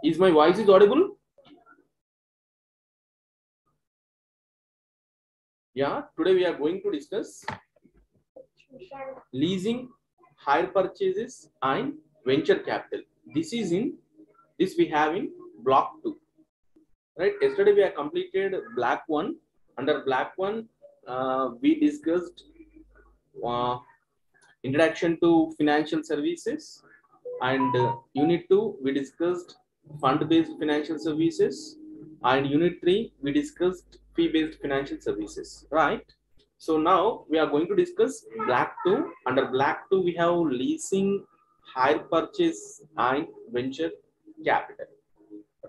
Is my voice is audible? Yeah, today we are going to discuss leasing, hire purchases, and venture capital. This we have in block 2. Right? Yesterday we have completed black 1. Under black 1, we discussed uh, introduction to financial services, and unit 2 we discussed fund based financial services, and unit 3 we discussed fee based financial services, right? So now we are going to discuss black 2. Under black 2 we have leasing, hire purchase, and venture capital,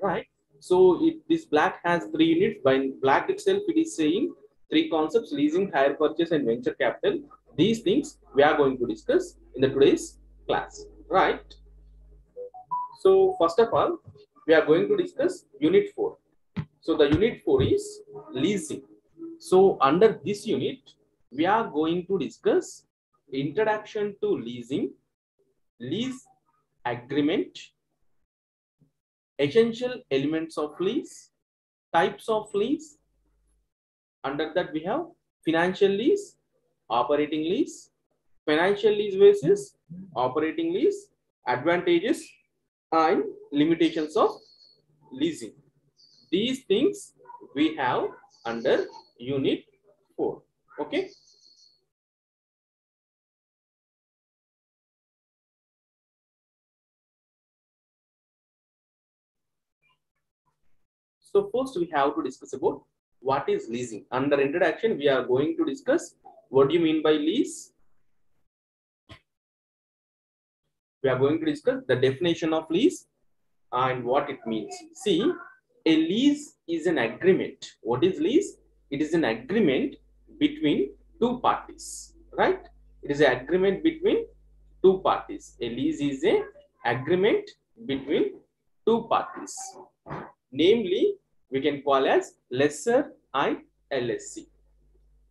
right? So this black has 3 units. By black itself it is saying 3 concepts: leasing, hire purchase, and venture capital. These things we are going to discuss in the today's class, right? So first of all, we are going to discuss unit 4. So the unit 4 is leasing. So under this unit, we are going to discuss introduction to leasing, lease agreement, essential elements of lease, types of lease. Under that we have financial lease, operating lease, financial lease basis, operating lease, advantages and limitations of leasing. These things we have under unit 4. Okay. So first we have to discuss about what is leasing. Under introduction, we are going to discuss what do you mean by lease. We are going to discuss the definition of lease and what it means. See, a lease is an agreement. What is lease? It is an agreement between two parties, right? It is an agreement between two parties. A lease is an agreement between two parties. Namely, we can call as lessor and lessee,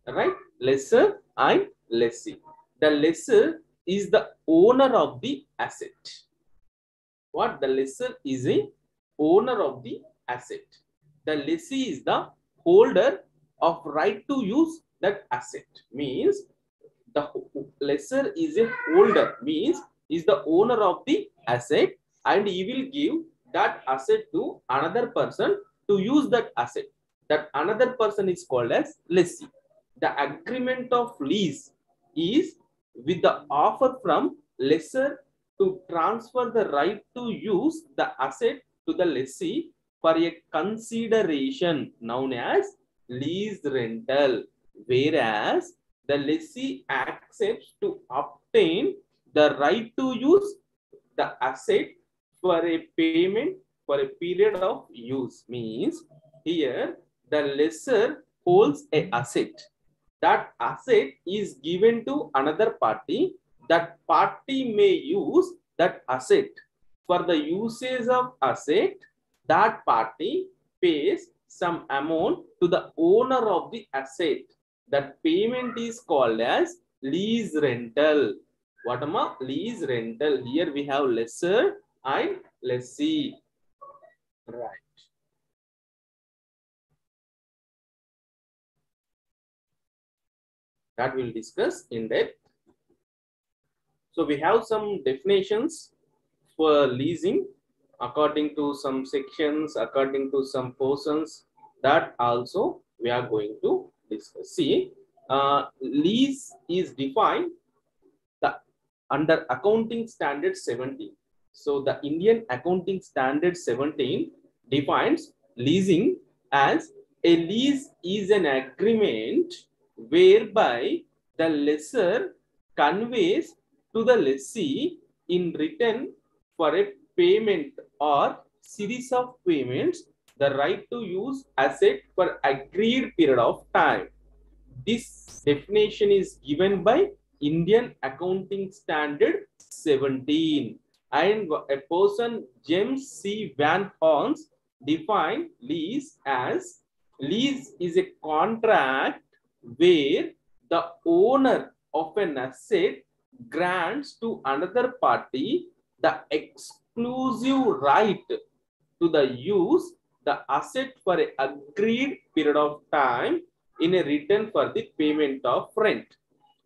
right? Lessor and lessee. The lessor is the owner of the asset. What? The lessor is a owner of the asset. The lessee is the holder of right to use that asset. Means the lessor is a holder, means is the owner of the asset, and he will give that asset to another person to use that asset. That another person is called as lessee. The agreement of lease is with the offer from lessor to transfer the right to use the asset to the lessee for a consideration known as lease rental, whereas the lessee accepts to obtain the right to use the asset for a payment for a period of use. Means here the lessor holds a asset. That asset is given to another party. That party may use that asset. For the usage of asset, that party pays some amount to the owner of the asset. That payment is called as lease rental. What am I? Lease rental. Here we have lessor and lessee. Right. That we'll discuss in depth. So we have some definitions for leasing according to some sections, according to some portions, that also we are going to discuss. See, lease is defined under accounting standard 17. So the Indian accounting standard 17 defines leasing as a lease is an agreement whereby the lessor conveys to the lessee in return for a payment or series of payments the right to use asset for agreed period of time. This definition is given by Indian Accounting Standard 17, and a person James C. Van Horns defined lease as lease is a contract where the owner of an asset grants to another party the exclusive right to the use the asset for a agreed period of time in a return for the payment of rent.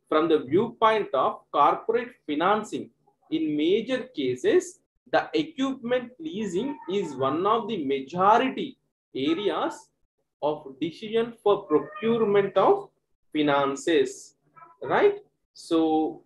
From the viewpoint of corporate financing, in major cases, the equipment leasing is one of the majority areas of decision for procurement of finances, right? So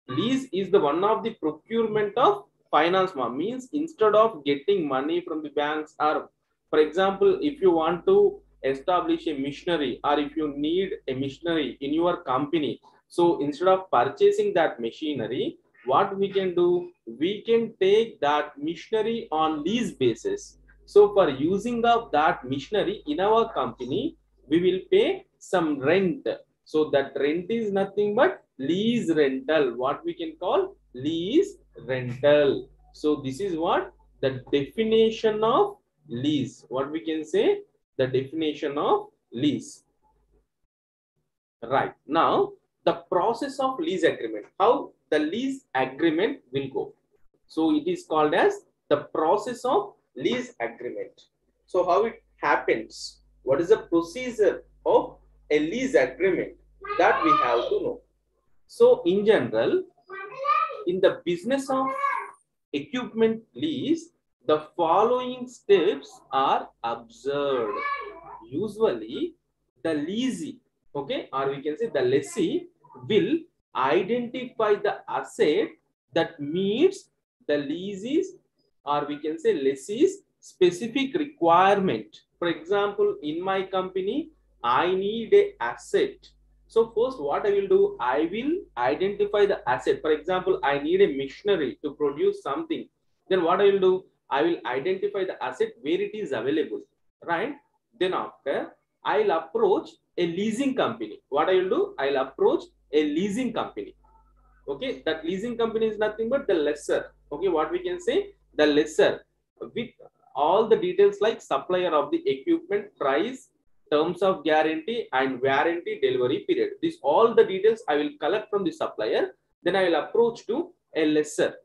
lease is the one of the procurement of finance, means instead of getting money from the banks, or for example, if you want to establish a missionary or if you need a missionary in your company, so instead of purchasing that machinery, what we can do, we can take that missionary on lease basis. So for using of that missionary in our company, we will pay some rent. So that rent is nothing but lease rental, what we can call lease rental. So this is what the definition of lease, what we can say, the definition of lease. Right. Now, the process of lease agreement, how the lease agreement will go. So it is called as the process of lease agreement. So how it happens? What is the procedure of a lease agreement that we have to know? So in general, in the business of equipment lease, the following steps are observed. Usually, the leasee, okay, or we can say the lessee, will identify the asset that meets the leasee's, or we can say lessee's specific requirement. For example, in my company, I need a asset. So first, what I will do, I will identify the asset. For example, I need a machinery to produce something. Then what I will do, I will identify the asset where it is available, right? Then after, I'll approach a leasing company. What I will do, I'll approach a leasing company. Okay, that leasing company is nothing but the lessor. Okay, what we can say, the lessor, with all the details like supplier of the equipment, price, terms of guarantee and warranty, delivery period. This all the details I will collect from the supplier. Then I will approach to a lessor,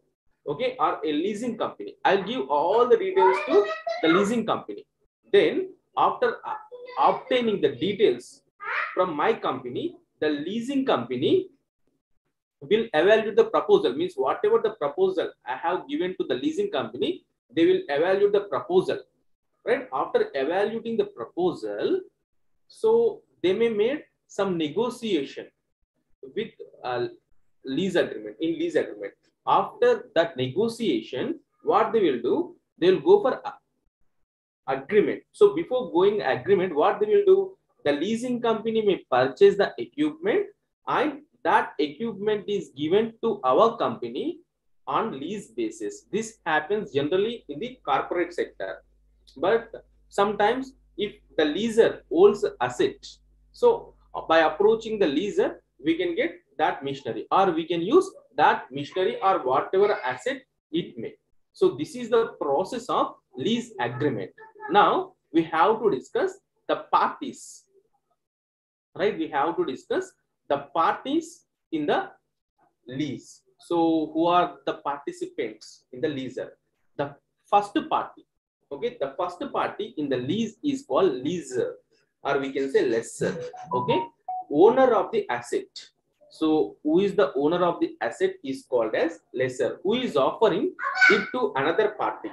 okay, or a leasing company. I'll give all the details to the leasing company. Then after obtaining the details from my company, the leasing company will evaluate the proposal. Means whatever the proposal I have given to the leasing company, they will evaluate the proposal, right? After evaluating the proposal, so they may make some negotiation with lease agreement, in lease agreement. After that negotiation, what they will do, they will go for agreement. So before going agreement, what they will do, the leasing company may purchase the equipment, and that equipment is given to our company on lease basis. This happens generally in the corporate sector. But sometimes if the leaser owns asset, so by approaching the leaser, we can get that machinery, or we can use that machinery or whatever asset it may. So this is the process of lease agreement. Now we have to discuss the parties, right? We have to discuss the parties in the lease. So who are the participants in the leaser? The first party, okay, the first party in the lease is called leaser, or we can say lessor, okay, owner of the asset. So who is the owner of the asset is called as lessor, who is offering it to another party.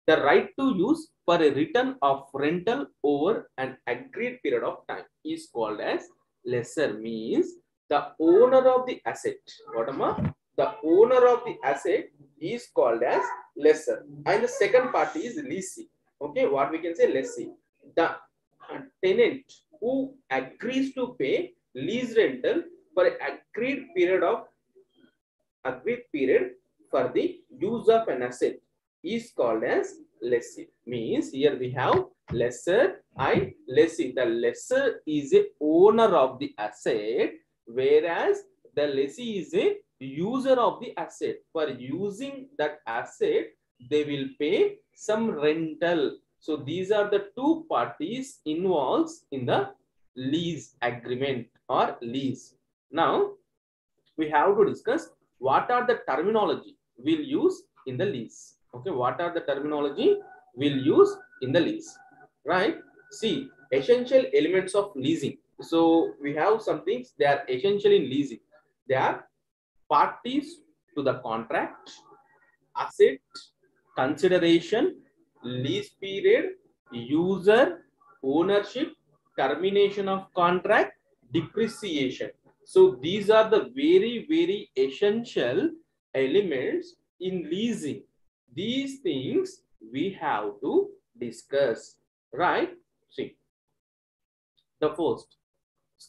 The right to use for a return of rental over an agreed period of time is called as lessor. Means the owner of the asset. What am I? The owner of the asset is called as lessor. And the second party is leasing. Okay, what we can say lessee. The tenant who agrees to pay lease rental for an agreed period for the use of an asset is called as lessee. Means here we have lessor and lessee. The lessor is a owner of the asset, whereas the lessee is a user of the asset. For using that asset, they will pay some rental. So these are the two parties involved in the lease agreement or lease. Now we have to discuss what are the terminology we'll use in the lease. Okay, what are the terminology we'll use in the lease, right? See, essential elements of leasing. So we have some things, they are essential in leasing. They are parties to the contract, asset, consideration, lease period, user, ownership, termination of contract, depreciation. So these are the very, very essential elements in leasing. These things we have to discuss, right? See, the first,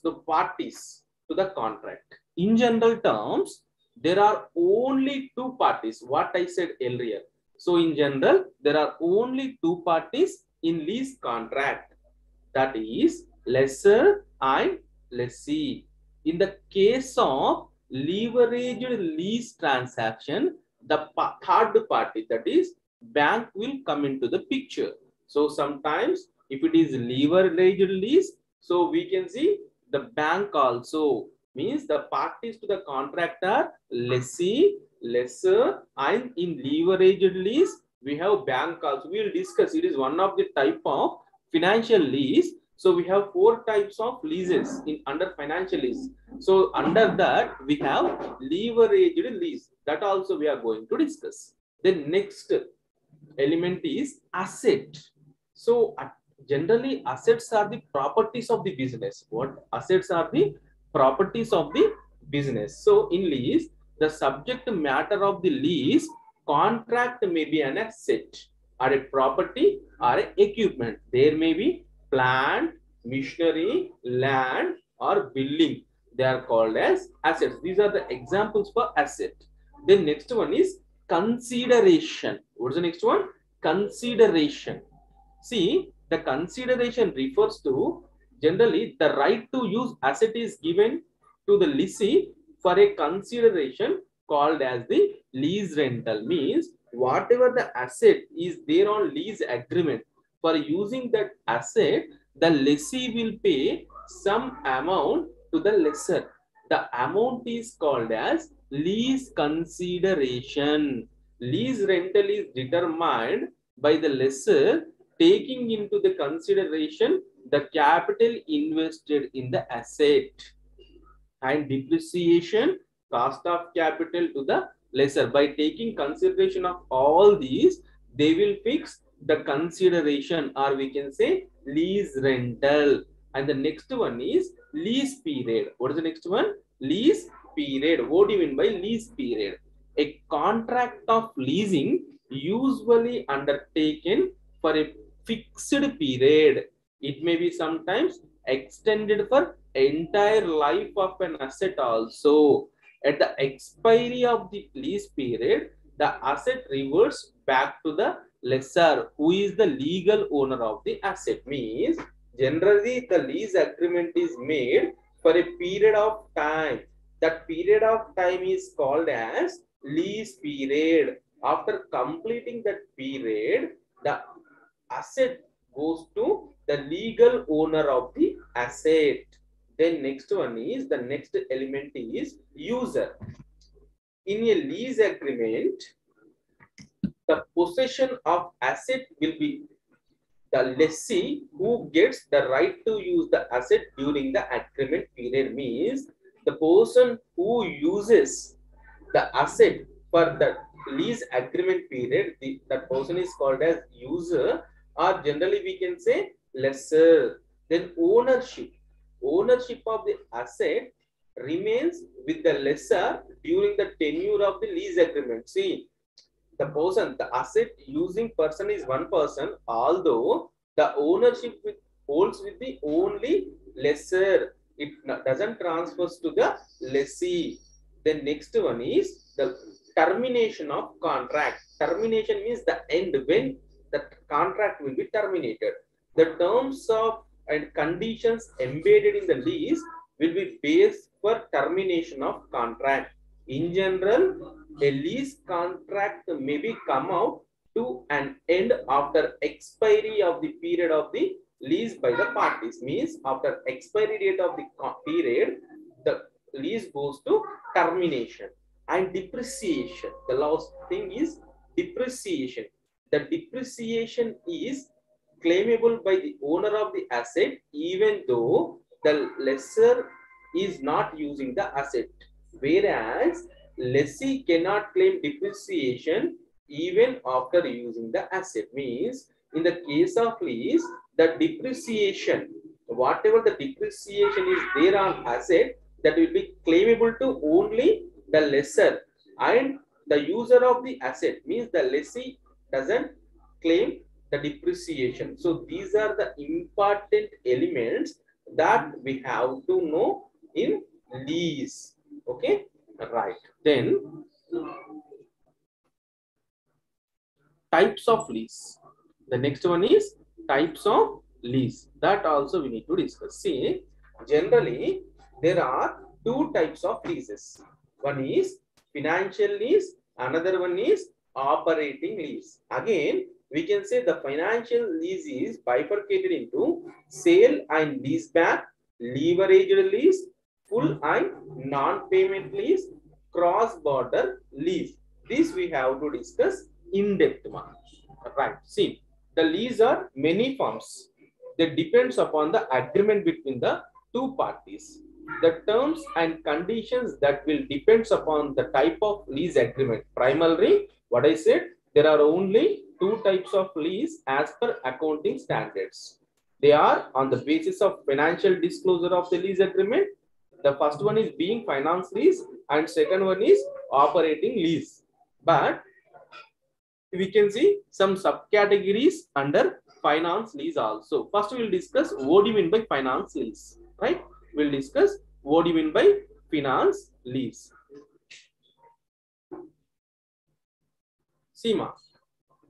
the parties to the contract. In general terms, there are only two parties, what I said earlier. So in general, there are only two parties in lease contract, that is lessor and lessee. In the case of leveraged lease transaction, the third party, that is bank, will come into the picture. So sometimes if it is leveraged lease, so we can see the bank also, means the parties to the contract are lessee, lessor, and in leveraged lease we have bank also. We will discuss, it is one of the type of financial lease. So we have four types of leases in under financial lease. So under that we have leveraged lease, that also we are going to discuss. Then next element is asset. So generally assets are the properties of the business. What assets are the properties of the business? So in lease, the subject matter of the lease contract may be an asset or a property or a equipment. There may be plant, machinery, land, or building. They are called as assets. These are the examples for asset. Then next one is consideration. What is the next one? Consideration. See, the consideration refers to, generally the right to use asset is given to the lessee for a consideration called as the lease rental. Means whatever the asset is there on lease agreement, for using that asset, the lessee will pay some amount to the lessor. The amount is called as lease consideration. Lease rental is determined by the lessor taking into the consideration the capital invested in the asset, and depreciation, cost of capital to the lessor. By taking consideration of all these, they will fix the consideration, or we can say lease rental. And the next one is lease period. What is the next one? Lease period. What do you mean by lease period? A contract of leasing usually undertaken for a fixed period. It may be sometimes extended for entire life of an asset also. At the expiry of the lease period, the asset reverts back to the lessor, who is the legal owner of the asset. Means generally the lease agreement is made for a period of time. That period of time is called as lease period. After completing that period, the asset goes to the legal owner of the asset. Then next one is, the next element is user. In a lease agreement, the possession of asset will be the lessee who gets the right to use the asset during the agreement period. Means the person who uses the asset for the lease agreement period, that person is called as user, or generally we can say lessor. Then ownership. Ownership of the asset remains with the lessor during the tenure of the lease agreement. See, the person, the asset using person is one person, although the ownership holds with the only lessor. It doesn't transfers to the lessee. Then next one is the termination of contract. Termination means the end, when the contract will be terminated. The terms of and conditions embedded in the lease will be based for termination of contract. In general, a lease contract may be come out to an end after expiry of the period of the lease by the parties. Means after expiry date of the period, the lease goes to termination. And depreciation, the last thing is depreciation. The depreciation is claimable by the owner of the asset even though the lessor is not using the asset. Whereas lessee cannot claim depreciation even after using the asset. Means in the case of lease, the depreciation, whatever the depreciation is there on asset, that will be claimable to only the lessor, and the user of the asset means the lessee doesn't claim the depreciation. So these are the important elements that we have to know in lease. Okay, right. Then types of lease. The next one is types of lease. That also we need to discuss. See, generally there are two types of leases. One is financial lease, another one is operating lease. Again, we can say the financial lease is bifurcated into sale and lease back, leveraged lease, full and non-payment lease, cross-border lease. This we have to discuss in depth one. Right. See, the lease are many forms. That depends upon the agreement between the two parties. The terms and conditions that will depends upon the type of lease agreement. Primarily, what I said, there are only two types of lease as per accounting standards. They are on the basis of financial disclosure of the lease agreement. The first one is being finance lease and second one is operating lease. But we can see some subcategories under finance lease also. First, we will discuss what do you mean by finance lease, right? We'll discuss what do you mean by finance lease. Seema,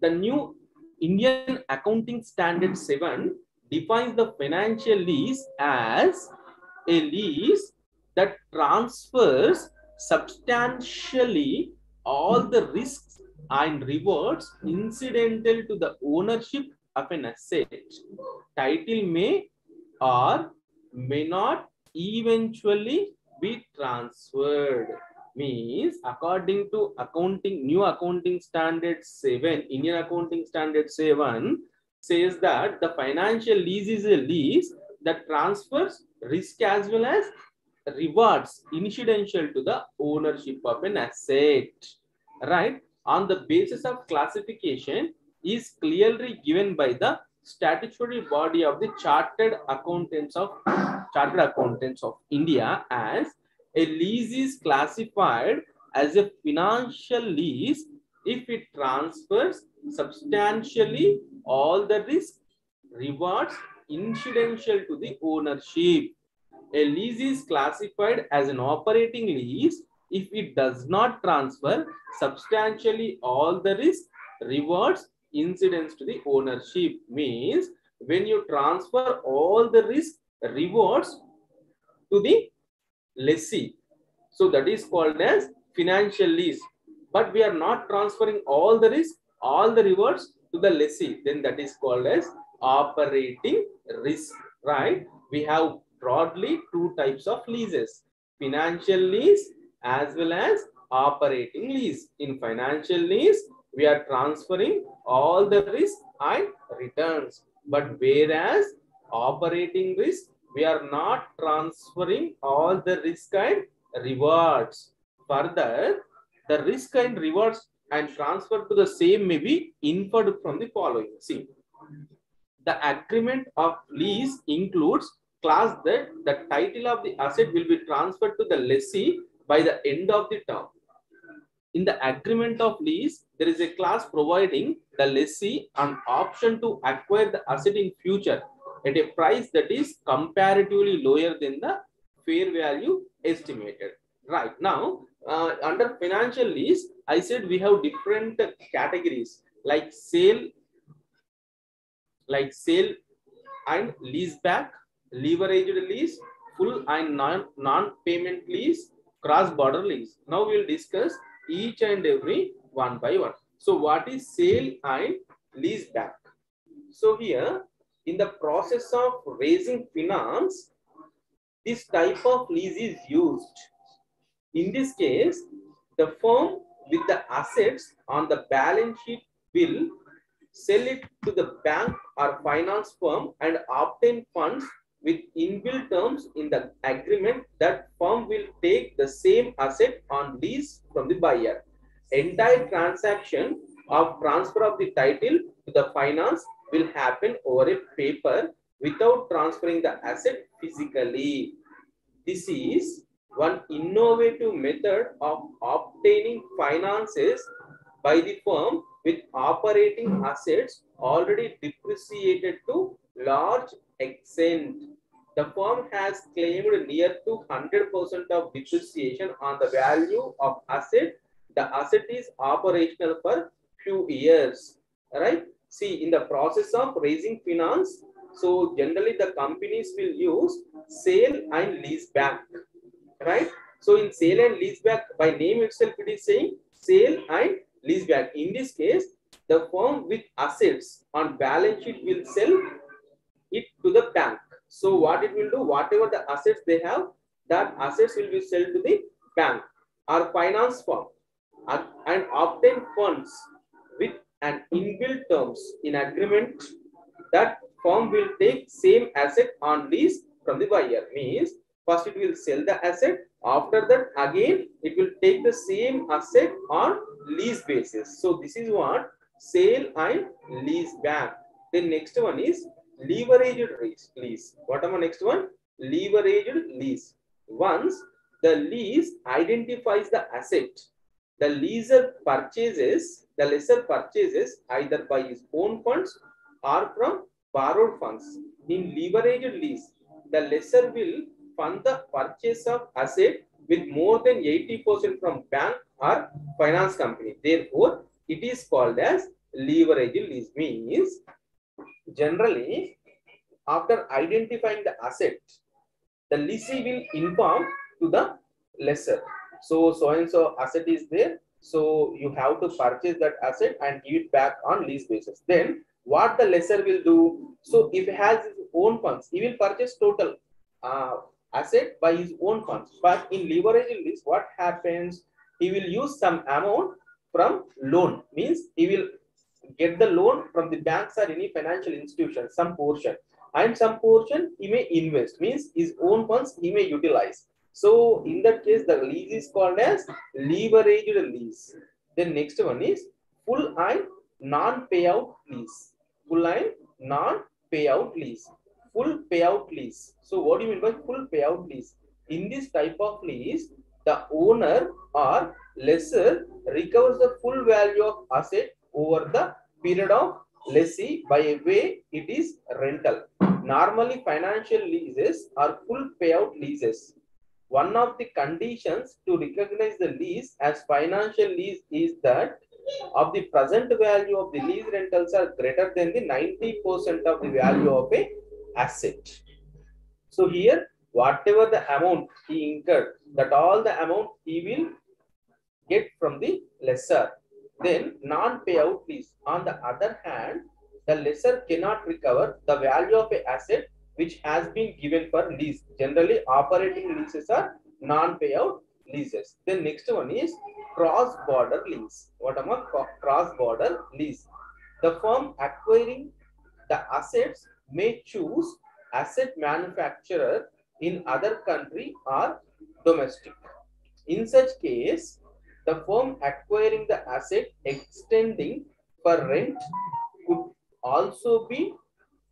the new Indian Accounting Standard 7 defines the financial lease as a lease that transfers substantially all the risks and rewards incidental to the ownership of an asset. Title may or may not eventually be transferred. Means according to new accounting standard 7, Indian Accounting Standard 7 says that the financial lease is a lease that transfers risk as well as rewards incidental to the ownership of an asset, right? On the basis of classification is clearly given by the statutory body of the Chartered Accountants of India as a lease is classified as a financial lease if it transfers substantially all the risk, rewards incidental to the ownership. A lease is classified as an operating lease if it does not transfer substantially all the risk, rewards, incidents to the ownership. Means when you transfer all the risk, rewards to the lessee, so that is called as financial lease. But we are not transferring all the risk, all the rewards to the lessee, then that is called as operating risk, right? We have broadly two types of leases: financial lease as well as operating lease. In financial lease, we are transferring all the risk and returns, but whereas operating risk, we are not transferring all the risk and rewards. Further, the risk and rewards and transfer to the same may be inferred from the following. See, the agreement of lease includes clause that the title of the asset will be transferred to the lessee by the end of the term. In the agreement of lease, there is a clause providing the lessee an option to acquire the asset in future at a price that is comparatively lower than the fair value estimated. Right now, under financial lease, I said we have different categories like sale and lease back, leveraged lease, full and non-payment lease, cross-border lease. Now we will discuss each and every one by one. So what is sale and lease back? So here, in the process of raising finance, this type of lease is used. In this case, the firm with the assets on the balance sheet will sell it to the bank or finance firm and obtain funds with inbuilt terms in the agreement that firm will take the same asset on lease from the buyer. Entire transaction of transfer of the title to the finance will happen over a paper without transferring the asset physically. This is one innovative method of obtaining finances by the firm with operating assets already depreciated to large extent. The firm has claimed near to 100% of depreciation on the value of asset. The asset is operational for few years. Right? See, in the process of raising finance, so generally the companies will use sale and lease back, right? So in sale and lease back, by name itself it is saying sale and lease back. In this case, the firm with assets on balance sheet will sell it to the bank. So what it will do, whatever the assets they have, that assets will be sold to the bank or finance firm and obtain funds with an inbuilt terms in agreement that firm will take same asset on lease from the buyer. Means first it will sell the asset, after that again it will take the same asset on lease basis. So this is what sale and lease back. Then next one is leveraged lease. What am I next one? Leveraged lease. Once the lease identifies the asset, the lessor purchases either by his own funds or from borrowed funds. In leveraged lease, the lessor will fund the purchase of asset with more than 80% from bank or finance company. Therefore, it is called as leveraged lease. Means generally, after identifying the asset, the lessee will inform to the lessor. So and so asset is there. So you have to purchase that asset and give it back on lease basis. Then what the lessor will do? So if he has his own funds, he will purchase total asset by his own funds. But in leveraged lease, what happens? He will use some amount from loan. Means he will get the loan from the banks or any financial institution, some portion, and some portion he may invest. Means his own funds he may utilize. So in that case, the lease is called as leveraged lease. Then next one is full and non-payout lease. Full and non-payout lease. Full payout lease. So what do you mean by full payout lease? In this type of lease, the owner or lessor recovers the full value of asset over the period of lessee by a way it is rental. Normally, financial leases are full payout leases. One of the conditions to recognize the lease as financial lease is that of the present value of the lease rentals are greater than the 90% of the value of a asset. So here, whatever the amount he incurred, that all the amount he will get from the lessor. Then non-payout lease. On the other hand, the lessor cannot recover the value of an asset which has been given for lease. Generally, operating leases are non-payout leases. Then next one is cross-border lease. What am I? Cross-border lease. The firm acquiring the assets may choose asset manufacturer in other country or domestic. In such case, the firm acquiring the asset extending for rent could also be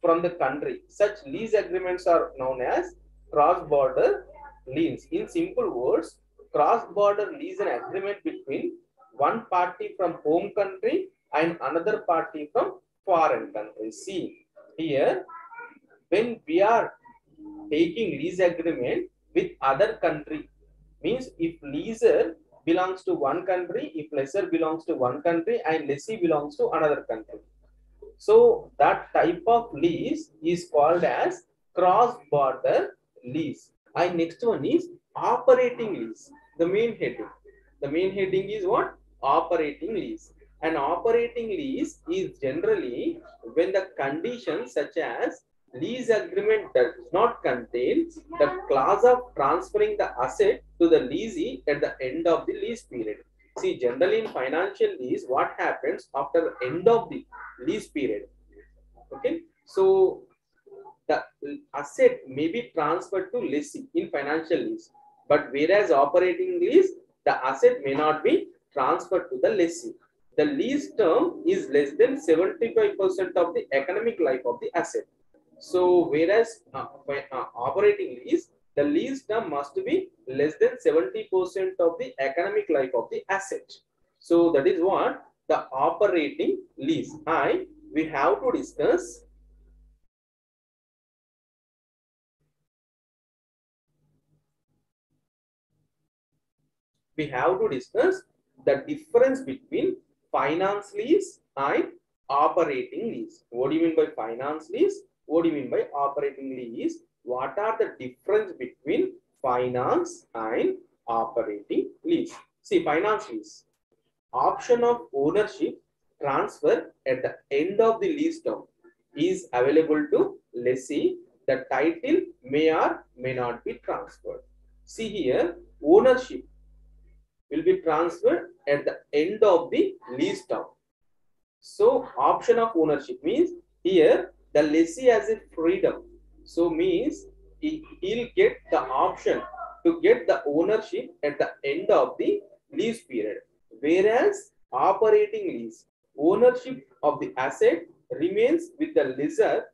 from the country. Such lease agreements are known as cross-border lease. In simple words, cross-border lease an agreement between one party from home country and another party from foreign country. See, here, when we are taking lease agreement with other country, means if leaser belongs to one country, if lessor belongs to one country, and lessee belongs to another country. So that type of lease is called as cross-border lease. And next one is operating lease. The main heading. The main heading is what? Operating lease. An operating lease is generally when the conditions such as lease agreement does not contain the clause of transferring the asset to the leasee at the end of the lease period. See, generally in financial lease, what happens after the end of the lease period? Okay, so the asset may be transferred to lessee in financial lease, but whereas operating lease, the asset may not be transferred to the lessee. The lease term is less than 75% of the economic life of the asset. So whereas operating lease, the lease term must be less than 70% of the economic life of the asset. So that is what the operating lease. And we have to discuss the difference between finance lease and operating lease. What do you mean by finance lease? What do you mean by operating lease? What are the difference between finance and operating lease? See, finance lease, option of ownership transfer at the end of the lease term is available to lessee. The title may or may not be transferred. See here, ownership will be transferred at the end of the lease term. So option of ownership means here the lessee has a freedom. So means he'll get the option to get the ownership at the end of the lease period. Whereas operating lease, ownership of the asset remains with the lessor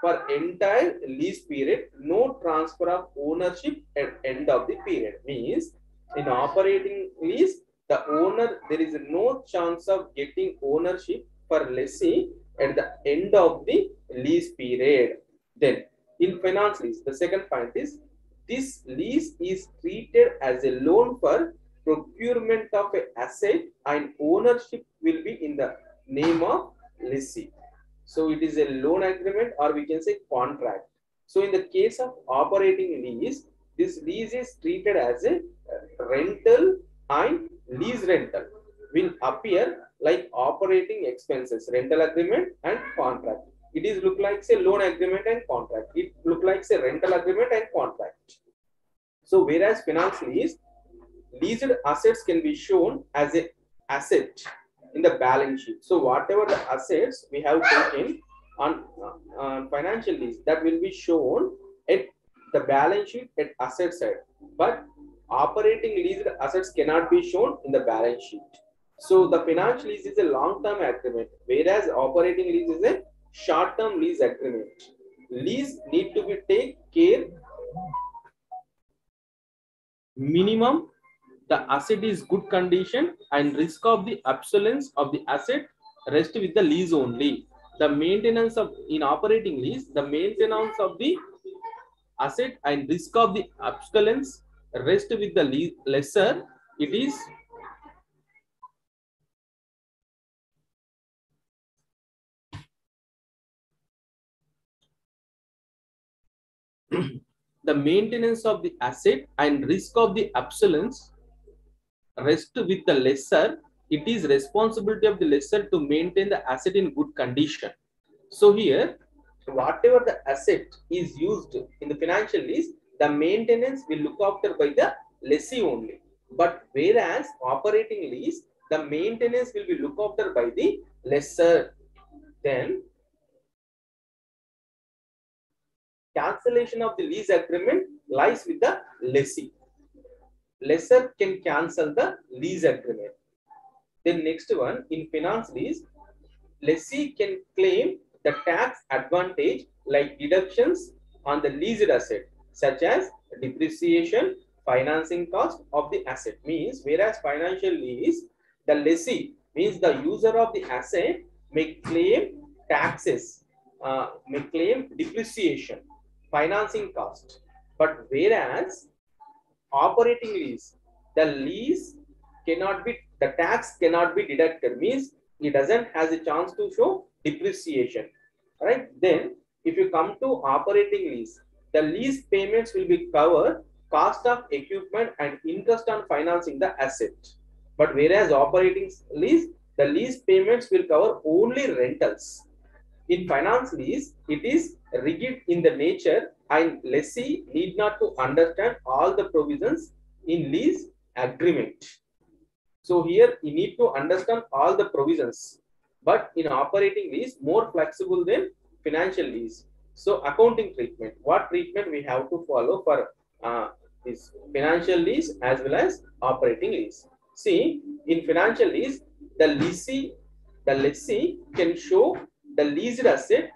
for entire lease period, no transfer of ownership at end of the period. Means in operating lease, the owner, there is no chance of getting ownership for lessee at the end of the lease period. Then in finance lease, the second point is this lease is treated as a loan for procurement of an asset and ownership will be in the name of lessee. So it is a loan agreement or we can say contract. So in the case of operating lease, this lease is treated as a rental and lease rental will appear like operating expenses, rental agreement and contract. It is look like say loan agreement and contract. It look like say rental agreement and contract. So whereas finance lease, leased assets can be shown as a asset in the balance sheet. So whatever the assets we have taken on financial lease, that will be shown at the balance sheet at asset side. But operating leased assets cannot be shown in the balance sheet. So the financial lease is a long-term agreement, whereas operating lease is a short-term lease agreement. Lease need to be take care minimum the asset is good condition and risk of the obsolescence of the asset rest with the lease only. The maintenance of in operating lease, the maintenance of the asset and risk of the obsolescence rest with the lessor. It is the maintenance of the asset and risk of the obsolescence rest with the lessor. It is responsibility of the lessor to maintain the asset in good condition. So here, whatever the asset is used in the financial lease, the maintenance will look after by the lessee only. But whereas operating lease, the maintenance will be looked after by the lessor. Then cancellation of the lease agreement lies with the lessee. Lessor can cancel the lease agreement. Then next one, in finance lease, lessee can claim the tax advantage like deductions on the leased asset, such as depreciation, financing cost of the asset. Means whereas financial lease, the lessee means the user of the asset may claim taxes, may claim depreciation, financing cost. But whereas operating lease, the lease cannot be, the tax cannot be deducted, means it doesn't has a chance to show depreciation, right? Then if you come to operating lease, the lease payments will be covered cost of equipment and interest on financing the asset. But whereas operating lease, the lease payments will cover only rentals. In finance lease, it is rigid in the nature and lessee need not to understand all the provisions in lease agreement. So here you need to understand all the provisions. But in operating lease, more flexible than financial lease. So accounting treatment, what treatment we have to follow for this financial lease as well as operating lease. See, in financial lease, the lessee can show the leased asset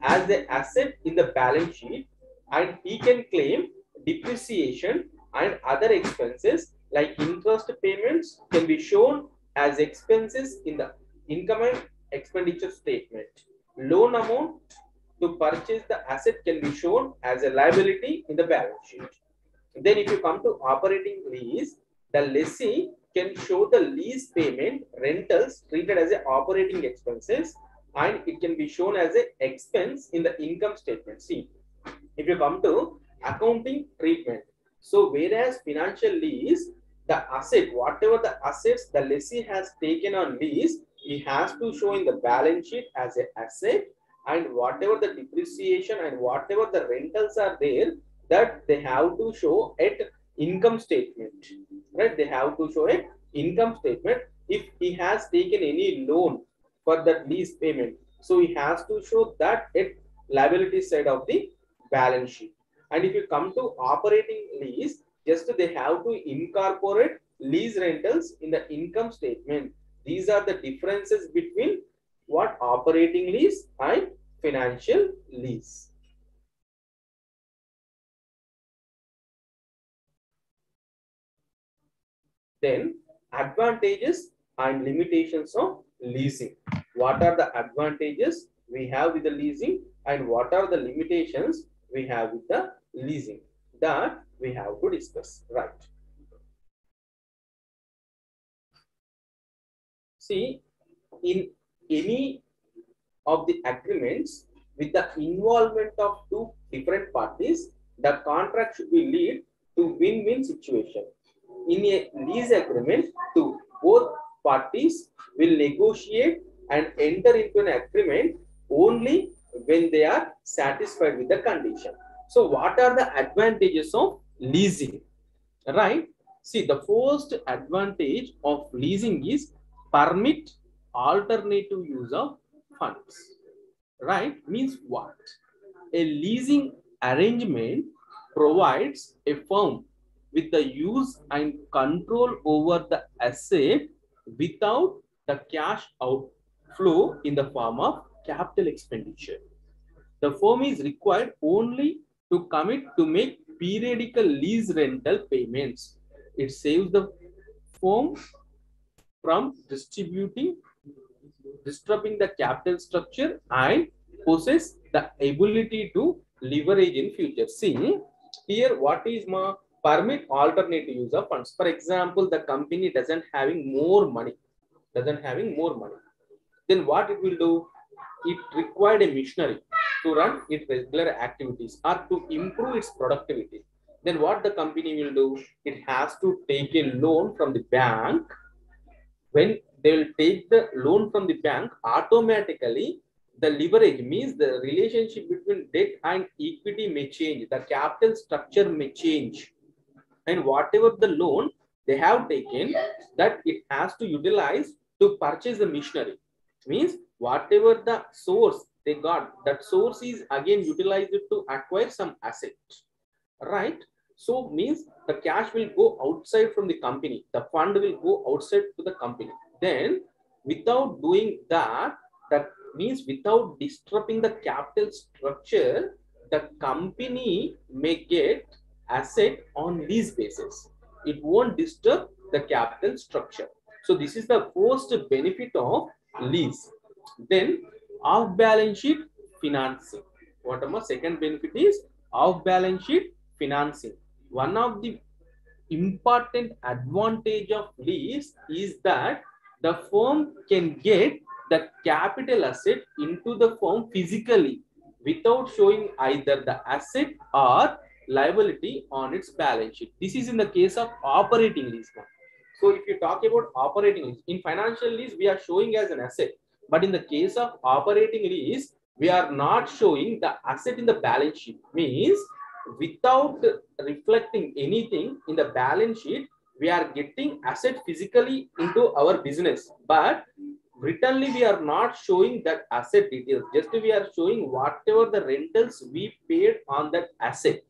as the asset in the balance sheet, and he can claim depreciation and other expenses like interest payments can be shown as expenses in the income and expenditure statement. Loan amount to purchase the asset can be shown as a liability in the balance sheet. Then if you come to operating lease, the lessee can show the lease payment rentals treated as a operating expenses, and it can be shown as a expense in the income statement. See, if you come to accounting treatment, so whereas financial lease, the asset, whatever the assets the lessee has taken on lease, he has to show in the balance sheet as an asset, and whatever the depreciation and whatever the rentals are there, that they have to show at income statement, right? They have to show a income statement. If he has taken any loan for that lease payment, so he has to show that at liability side of the balance sheet. And if you come to operating lease, just they have to incorporate lease rentals in the income statement. These are the differences between what operating lease and financial lease. Then advantages and limitations of leasing. What are the advantages we have with the leasing and what are the limitations we have with the leasing? That we have to discuss, right? See, in any of the agreements with the involvement of two different parties, the contract should be lead to win-win situation. In a lease agreement, both parties will negotiate and enter into an agreement only when they are satisfied with the condition. So, what are the advantages of leasing? Right? See, the first advantage of leasing is permit alternative use of funds. Right? Means what? A leasing arrangement provides a firm with the use and control over the asset without the cash outflow in the form of capital expenditure. The firm is required only to commit to make periodical lease rental payments. It saves the firm from disrupting the capital structure and possess the ability to leverage in future. See, here what is permit alternative use of funds. For example, the company doesn't having more money. Then what it will do? It required a machinery to run its regular activities or to improve its productivity. Then what the company will do? It has to take a loan from the bank. When they will take the loan from the bank, automatically the leverage means the relationship between debt and equity may change. The capital structure may change. And whatever the loan they have taken, that it has to utilize to purchase the machinery. Means whatever the source they got, that source is again utilized to acquire some asset, right? So means the cash will go outside from the company, the fund will go outside to the company. Then without doing that, that means without disrupting the capital structure, the company may get asset on lease basis. It won't disturb the capital structure. So this is the first benefit of lease. Then off balance sheet financing. What am I? Second benefit is off balance sheet financing. One of the important advantage of lease is that the firm can get the capital asset into the firm physically without showing either the asset or liability on its balance sheet. This is in the case of operating lease. So if you talk about operating lease, in financial lease, we are showing as an asset. But in the case of operating lease, we are not showing the asset in the balance sheet. Means without reflecting anything in the balance sheet, we are getting asset physically into our business, but writtenly we are not showing that asset details. Just we are showing whatever the rentals we paid on that asset.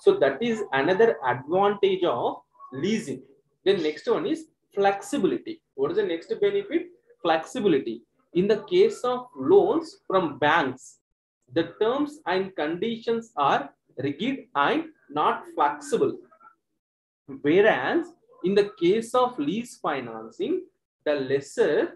So that is another advantage of leasing. Then next one is flexibility. What is the next benefit? Flexibility. In the case of loans from banks, the terms and conditions are rigid and not flexible. Whereas in the case of lease financing, the lessor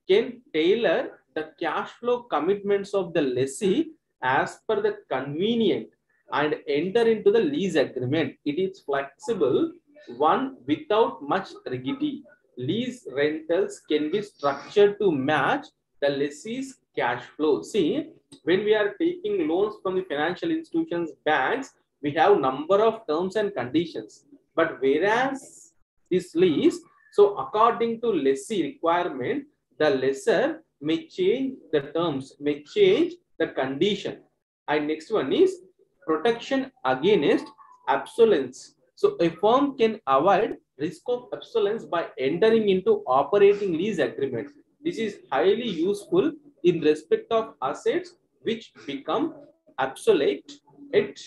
can tailor the cash flow commitments of the lessee as per the convenient and enter into the lease agreement. It is flexible, one without much rigidity. Lease rentals can be structured to match the lessee's cash flow. See, when we are taking loans from the financial institutions, banks, we have number of terms and conditions. But whereas this lease, so according to lessee requirement, the lessor may change the terms, may change the condition. And next one is protection against obsolescence. So a firm can avoid risk of obsolescence by entering into operating lease agreements. This is highly useful in respect of assets which become obsolete at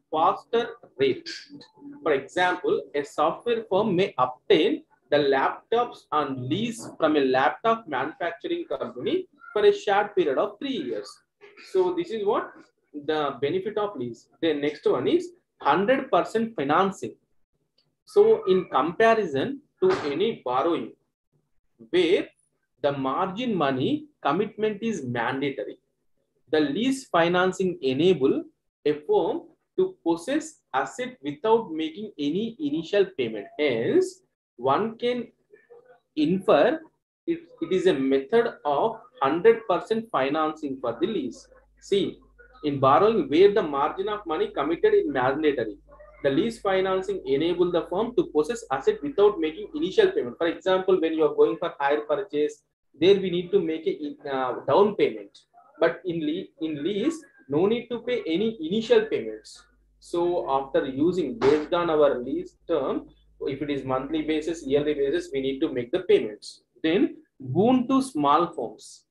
faster rate. For example, a software firm may obtain the laptops on lease from a laptop manufacturing company for a short period of 3 years. So this is what the benefit of lease. The next one is 100% financing. So in comparison to any borrowing, where the margin money commitment is mandatory, the lease financing enable a firm to possess asset without making any initial payment. Hence, one can infer it is a method of 100% financing for the lease. See, in borrowing where the margin of money committed is mandatory, the lease financing enable the firm to possess asset without making initial payment. For example, when you are going for hire purchase, there we need to make a down payment. But in lease, no need to pay any initial payments. So after using based on our lease term, if it is monthly basis, yearly basis, we need to make the payments. Then boon to small firms.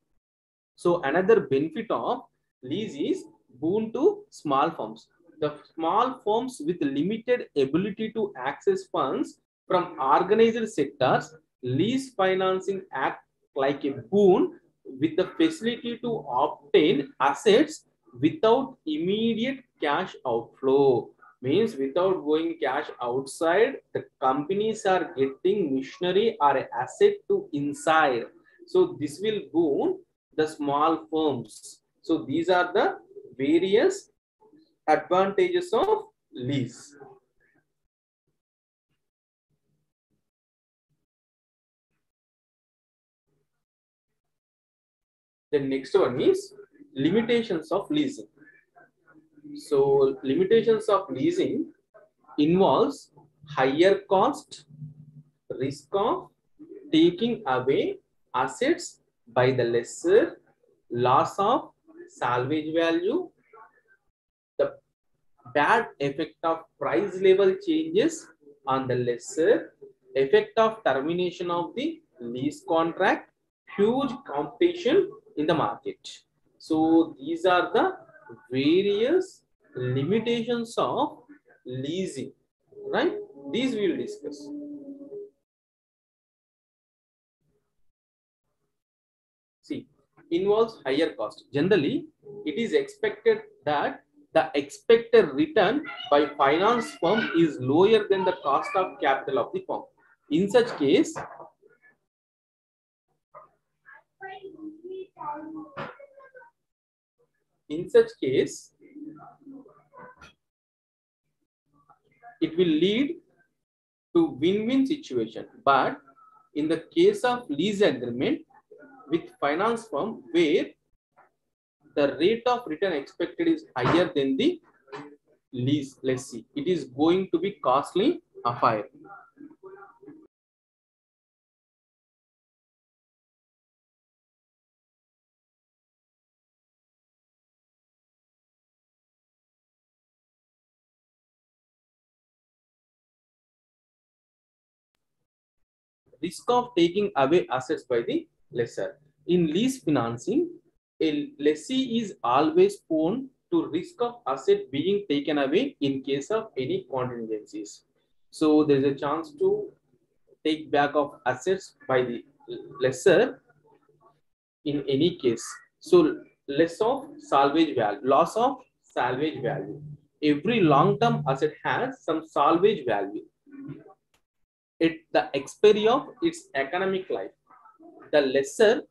So another benefit of lease is boon to small firms. The small firms with limited ability to access funds from organized sectors, lease financing act like a boon with the facility to obtain assets without immediate cash outflow. Means without going cash outside, the companies are getting machinery or asset to inside. So this will boon the small firms. So these are the various advantages of lease. The next one is limitations of leasing. So limitations of leasing involves higher cost, risk of taking away assets by the lessor, loss of salvage value, the bad effect of price level changes on the lessor, effect of termination of the lease contract, huge competition in the market. So these are the various limitations of leasing, right? These we will discuss. See, involves higher cost. Generally, it is expected that the expected return by finance firm is lower than the cost of capital of the firm. In such case, in such case, it will lead to win-win situation. But in the case of lease agreement with finance firm where the rate of return expected is higher than the lease lessee, it is going to be costly affair. risk of taking away assets by the lessor. In lease financing, a lessee is always prone to risk of asset being taken away in case of any contingencies. So there is a chance to take back of assets by the lessor in any case. So loss of salvage value. Every long-term asset has some salvage value at the expiry of its economic life. The lessor,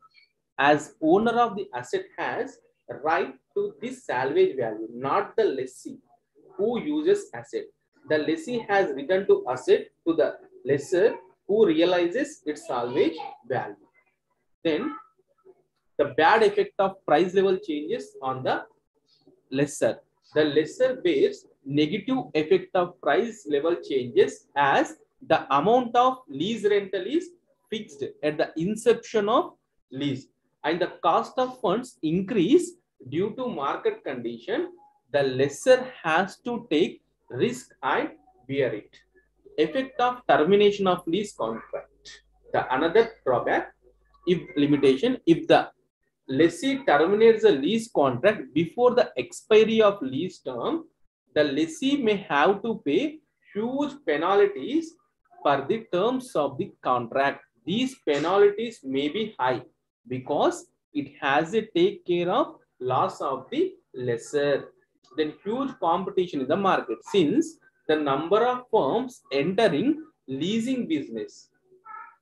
as owner of the asset, has right to this salvage value, not the lessee who uses asset. The lessee has returned to asset to the lessor who realizes its salvage value. Then the bad effect of price level changes on the lessor. The lessor bears negative effect of price level changes as the amount of lease rental is fixed at the inception of lease and the cost of funds increase due to market condition. The lessor has to take risk and bear it. Effect of termination of lease contract. The another drawback, if limitation, if the lessee terminates the lease contract before the expiry of lease term, the lessee may have to pay huge penalties for the terms of the contract. These penalties may be high because it has to take care of loss of the lessor. Then huge competition in the market since the number of firms entering leasing business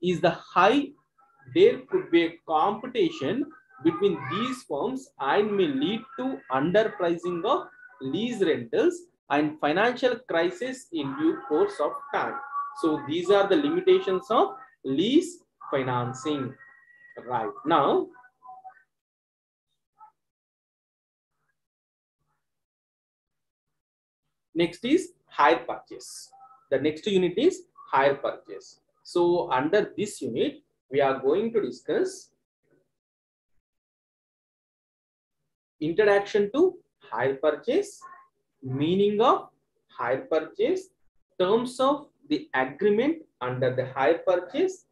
is the high. There could be a competition between these firms and may lead to underpricing of lease rentals and financial crisis in due course of time. So these are the limitations of lease financing. Right now, next is hire purchase. The next unit is hire purchase. So under this unit, we are going to discuss introduction to hire purchase, meaning of hire purchase, terms of the agreement under the hire purchase,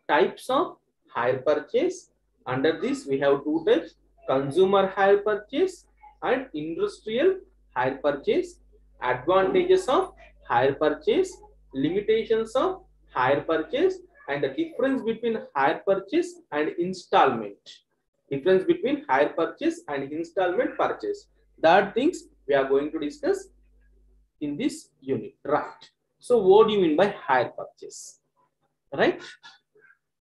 types of hire purchase. Under this, we have two types: consumer hire purchase and industrial hire purchase. Advantages of hire purchase, limitations of hire purchase, and the difference between hire purchase and installment. Difference between hire purchase and installment purchase. That things we are going to discuss in this unit, right? So what do you mean by hire purchase, right?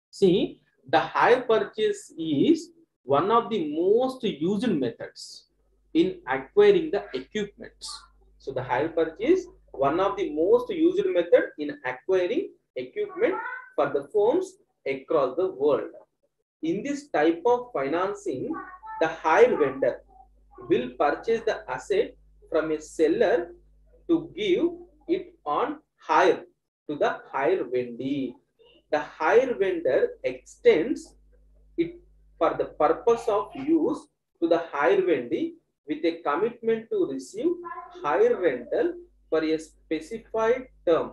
See, the hire purchase is one of the most used methods in acquiring the equipments. So the hire purchase, one of the most used method in acquiring equipment for the firms across the world. In this type of financing, the hire vendor will purchase the asset from a seller to give it on hire to the hire vendee. The hire vendor extends it for the purpose of use to the hire vendee with a commitment to receive hire rental for a specified term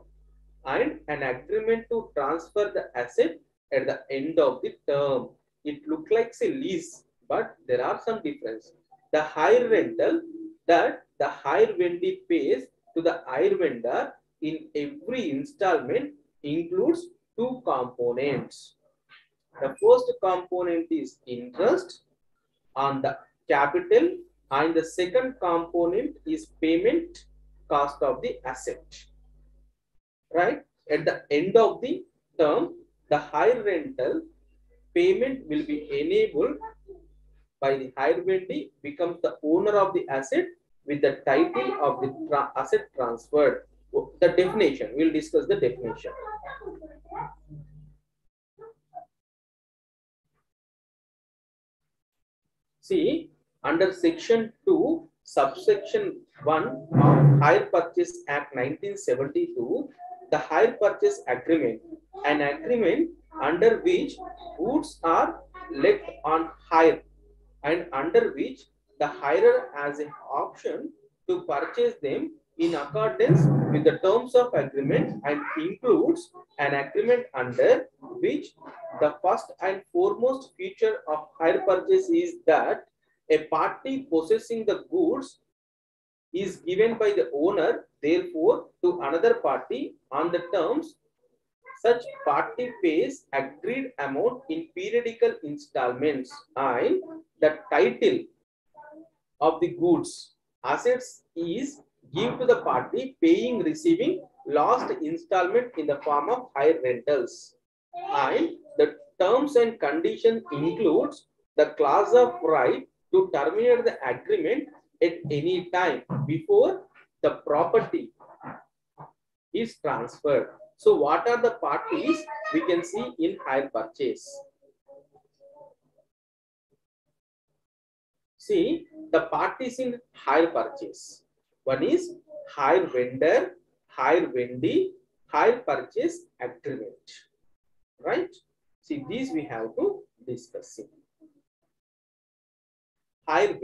and an agreement to transfer the asset at the end of the term. It looks like a lease, but there are some difference. The hire rental that the hire vendee pays to the hire vendor in every installment includes two components. The first component is interest on the capital and the second component is payment cost of the asset. Right? At the end of the term, the hire rental payment will be enabled by the hire vendee becomes the owner of the asset with the title of the asset transferred. The definition, we'll discuss the definition. See, under section 2, subsection 1 of Hire Purchase Act 1972, the hire purchase agreement, an agreement under which goods are let on hire and under which the hirer has an option to purchase them in accordance with the terms of agreement and includes an agreement under which the first and foremost feature of hire purchase is that a party possessing the goods is given by the owner, therefore, to another party on the terms such party pays agreed amount in periodical installments, and the title of the goods assets is given to the party paying receiving last installment in the form of hire rentals, and the terms and conditions includes the clause of right to terminate the agreement at any time before the property is transferred. So what are the parties we can see in hire purchase? See the parties in hire purchase. One is hire vendor, hire vendee, hire purchase agreement. Right? See, these we have to discuss. Hire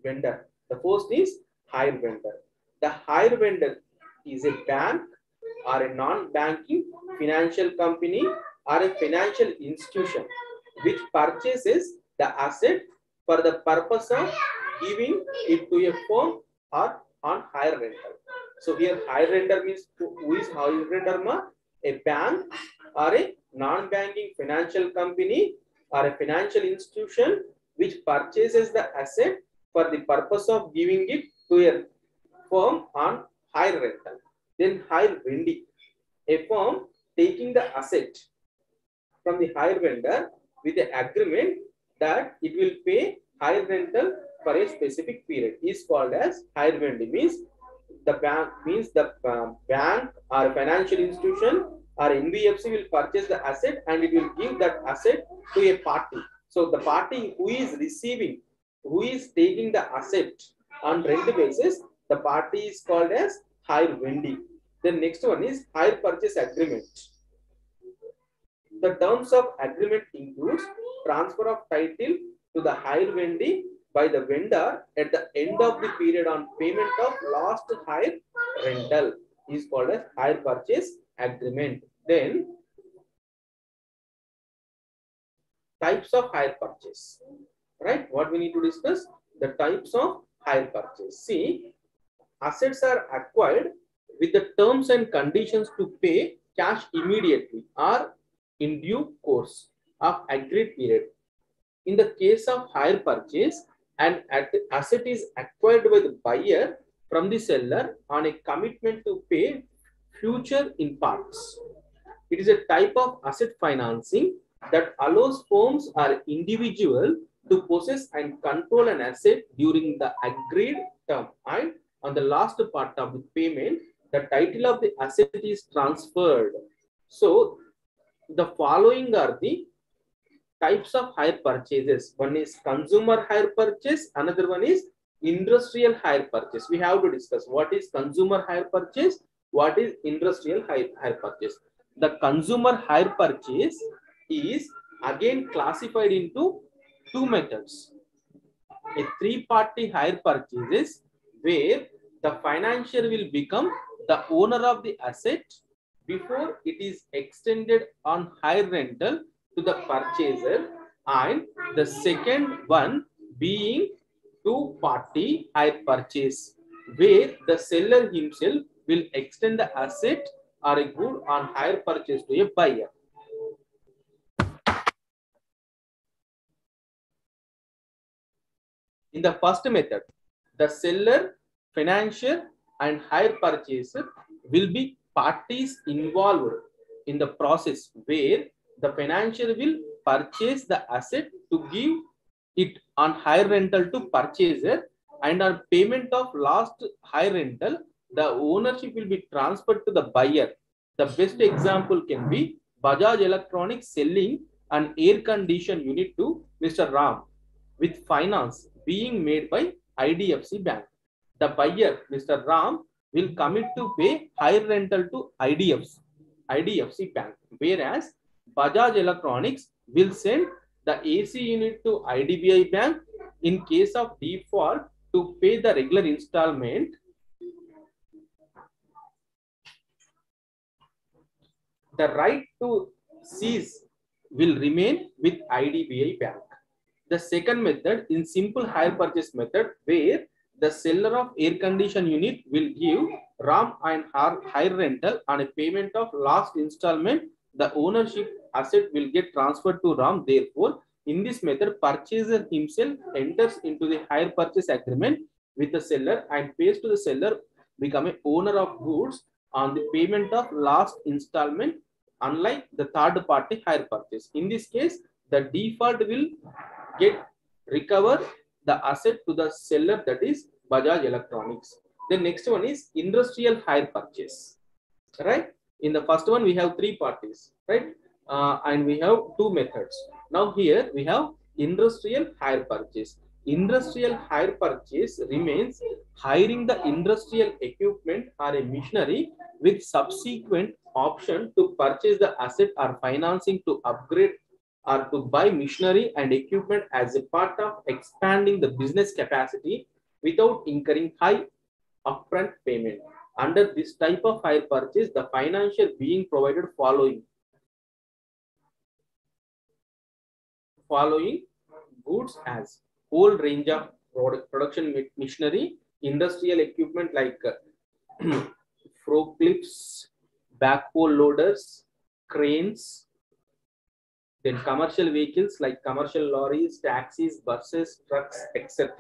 vendor. The first is hire vendor. The hire vendor is a bank or a non-banking financial company or a financial institution which purchases the asset for the purpose of giving it to a firm or on hire rental. So here hire renter means who is hire renter? A bank or a non-banking financial company or a financial institution which purchases the asset for the purpose of giving it to a firm on hire rental. Then hire vendee, a firm taking the asset from the hire vendor with the agreement that it will pay hire rental for a specific period is called as hire vendee. Means the bank bank or financial institution or NBFC will purchase the asset and it will give that asset to a party. So the party who is receiving, who is taking the asset on rent basis, the party is called as hire vendee. The next one is hire purchase agreement. The terms of agreement includes transfer of title to the hire vendee by the vendor at the end of the period on payment of last hire rental is called as hire purchase agreement. Then types of hire purchase. Right? What we need to discuss? The types of hire purchase. See, assets are acquired with the terms and conditions to pay cash immediately or in due course of agreed period. In the case of hire purchase, an asset is acquired by the buyer from the seller on a commitment to pay future in parts. It is a type of asset financing that allows firms or individual to possess and control an asset during the agreed term, and on the last part of the payment, the title of the asset is transferred. So the following are the types of hire purchases. One is consumer hire purchase, another one is industrial hire purchase. We have to discuss what is consumer hire purchase, what is industrial hire purchase. The consumer hire purchase is again classified into two methods. A three-party hire purchases where the financier will become the owner of the asset before it is extended on hire rental to the purchaser, and the second one being two-party hire purchase where the seller himself will extend the asset or a good on hire purchase to a buyer. In the first method, the seller, financier and hire purchaser will be parties involved in the process where the financier will purchase the asset to give it on hire rental to purchaser, and on payment of last hire rental, the ownership will be transferred to the buyer. The best example can be Bajaj Electronics selling an air condition unit to Mr. Ram with finance being made by IDFC Bank. The buyer, Mr. Ram, will commit to pay hire rental to IDFC Bank, whereas Bajaj Electronics will send the AC unit to IDBI Bank in case of default to pay the regular installment. The right to C's will remain with IDBI Bank. The second method in simple hire purchase method, where the seller of air condition unit will give RAM and hire rental on a payment of last installment. The ownership asset will get transferred to RAM. Therefore, in this method, purchaser himself enters into the hire purchase agreement with the seller and pays to the seller become a owner of goods on the payment of last installment, unlike the third party hire purchase. In this case, the default will get recover the asset to the seller, that is Bajaj Electronics. The next one is industrial hire purchase, right? In the first one we have three parties, right? And we have two methods. Now here we have industrial hire purchase. Industrial hire purchase remains hiring the industrial equipment or a machinery with subsequent option to purchase the asset or financing to upgrade or to buy machinery and equipment as a part of expanding the business capacity without incurring high upfront payment. Under this type of hire purchase, the financial being provided following goods as whole range of production machinery, industrial equipment like forklifts, backhoe loaders, cranes, then commercial vehicles like commercial lorries, taxis, buses, trucks, etc.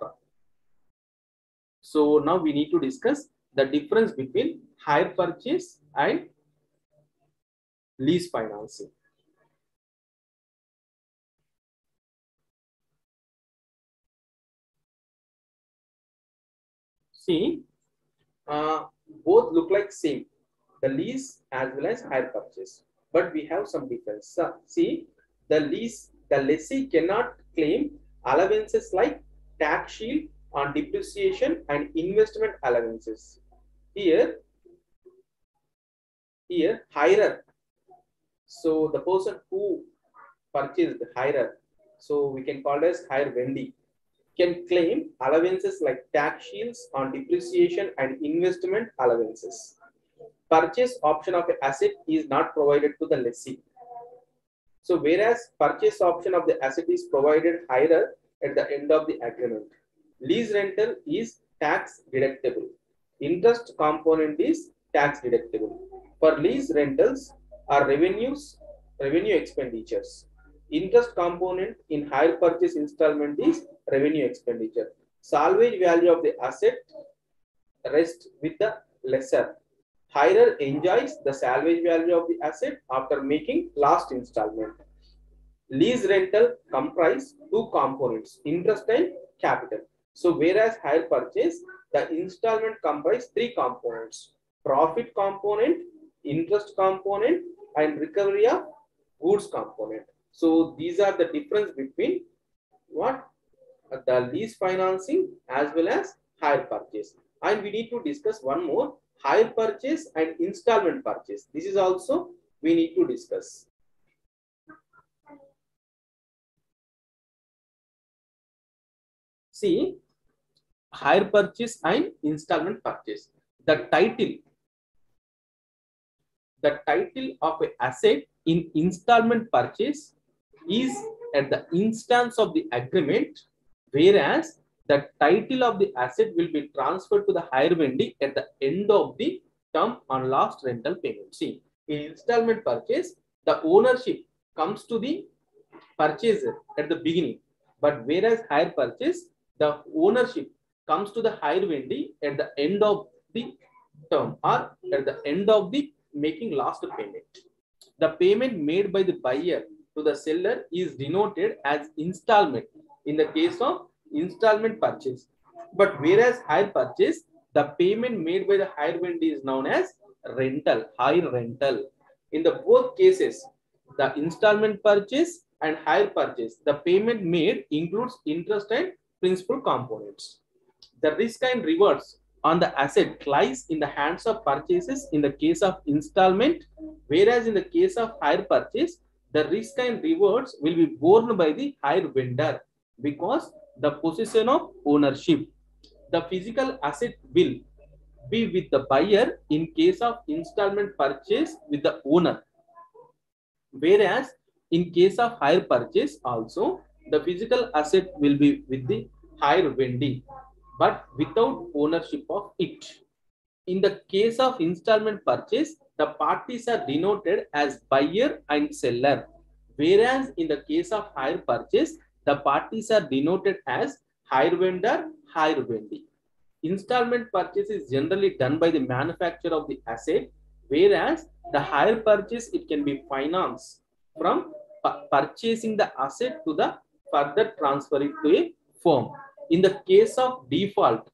So now we need to discuss the difference between hire purchase and lease financing. See, both look like same, the lease as well as hire purchase, but we have some difference. So, see, the lessee cannot claim allowances like tax shield on depreciation and investment allowances. Here hirer, so the person who purchased hirer, so we can call it as hire vendee, can claim allowances like tax shields on depreciation and investment allowances. Purchase option of an asset is not provided to the lessee. So whereas purchase option of the asset is provided higher at the end of the agreement. Lease rental is tax deductible. Interest component is tax deductible. For lease rentals are revenue expenditures. Interest component in hire purchase installment is revenue expenditure. Salvage value of the asset rests with the lessor. Hirer enjoys the salvage value of the asset after making last installment. Lease rental comprise two components, interest and capital. So whereas hire purchase, the installment comprise three components, profit component, interest component, and recovery of goods component. So these are the difference between what? The lease financing as well as hire purchase. And we need to discuss one more, hire purchase and installment purchase. This is also we need to discuss. See, hire purchase and installment purchase. The title of an asset in installment purchase is at the instance of the agreement, whereas the title of the asset will be transferred to the hire vendee at the end of the term on last rental payment. See, in installment purchase, the ownership comes to the purchaser at the beginning, but whereas hire purchase, the ownership comes to the hire vendee at the end of the term or at the end of the making last payment. The payment made by the buyer to the seller is denoted as installment in the case of installment purchase. But whereas hire purchase, the payment made by the hire vendee is known as rental, hire rental. In the both cases, the installment purchase and hire purchase, the payment made includes interest and principal components. The risk and rewards on the asset lies in the hands of purchasers in the case of installment, whereas in the case of hire purchase, the risk and rewards will be borne by the hire vendor because the possession of ownership. The physical asset will be with the buyer in case of installment purchase with the owner, Whereas in case of hire purchase also, the physical asset will be with the hire vendee, but without ownership of it. In the case of installment purchase, the parties are denoted as buyer and seller. Whereas in the case of hire purchase, the parties are denoted as hire vendor, hire vendee. Installment purchase is generally done by the manufacturer of the asset, whereas the hire purchase, it can be finance from purchasing the asset to the further transfer it to a firm. In the case of default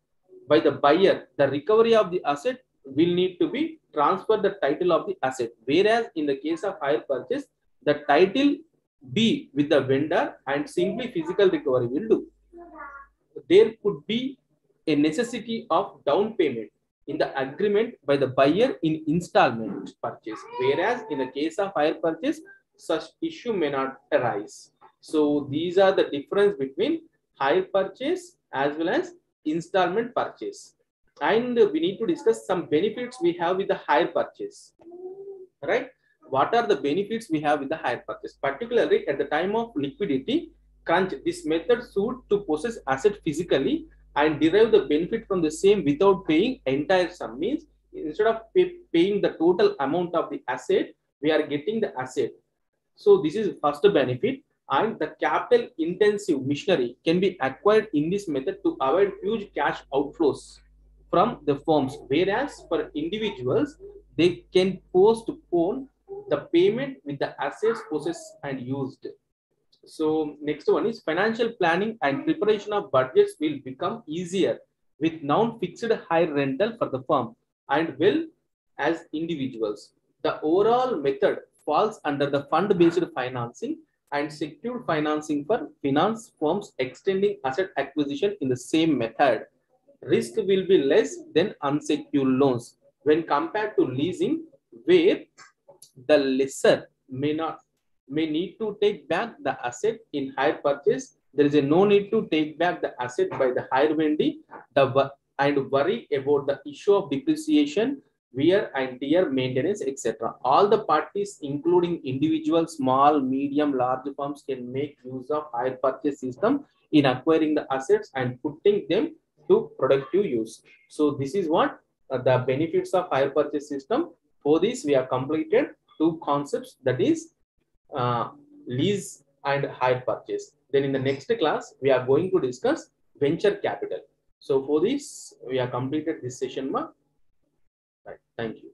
by the buyer, the recovery of the asset will need to be transfer the title of the asset, whereas in the case of hire purchase, the title be with the vendor and simply physical recovery will do. There could be a necessity of down payment in the agreement by the buyer in installment purchase, whereas in the case of hire purchase, such issue may not arise. So these are the difference between hire purchase as well as installment purchase. And we need to discuss some benefits we have with the hire purchase, right? What are the benefits we have with the hire purchase? Particularly at the time of liquidity crunch, this method suits to possess asset physically and derive the benefit from the same without paying entire sum. Means instead of paying the total amount of the asset, we are getting the asset. So this is first benefit. And the capital intensive machinery can be acquired in this method to avoid huge cash outflows from the firms, whereas for individuals, they can postpone the payment with the assets possessed and used. So next one is financial planning and preparation of budgets will become easier with non-fixed high rental for the firm and will as individuals. The overall method falls under the fund-based financing and secured financing for finance firms extending asset acquisition in the same method. Risk will be less than unsecured loans when compared to leasing, where the lessor may need to take back the asset. In hire purchase, there is a no need to take back the asset by the hire vendee and worry about the issue of depreciation, wear and tear, maintenance, etc. All the parties, including individual, small, medium, large firms, can make use of hire purchase system in acquiring the assets and putting them to productive use. So this is what the benefits of hire purchase system. For this, we have completed two concepts, that is lease and hire purchase. Then in the next class, we are going to discuss venture capital. So for this, we have completed this session. Right. Thank you.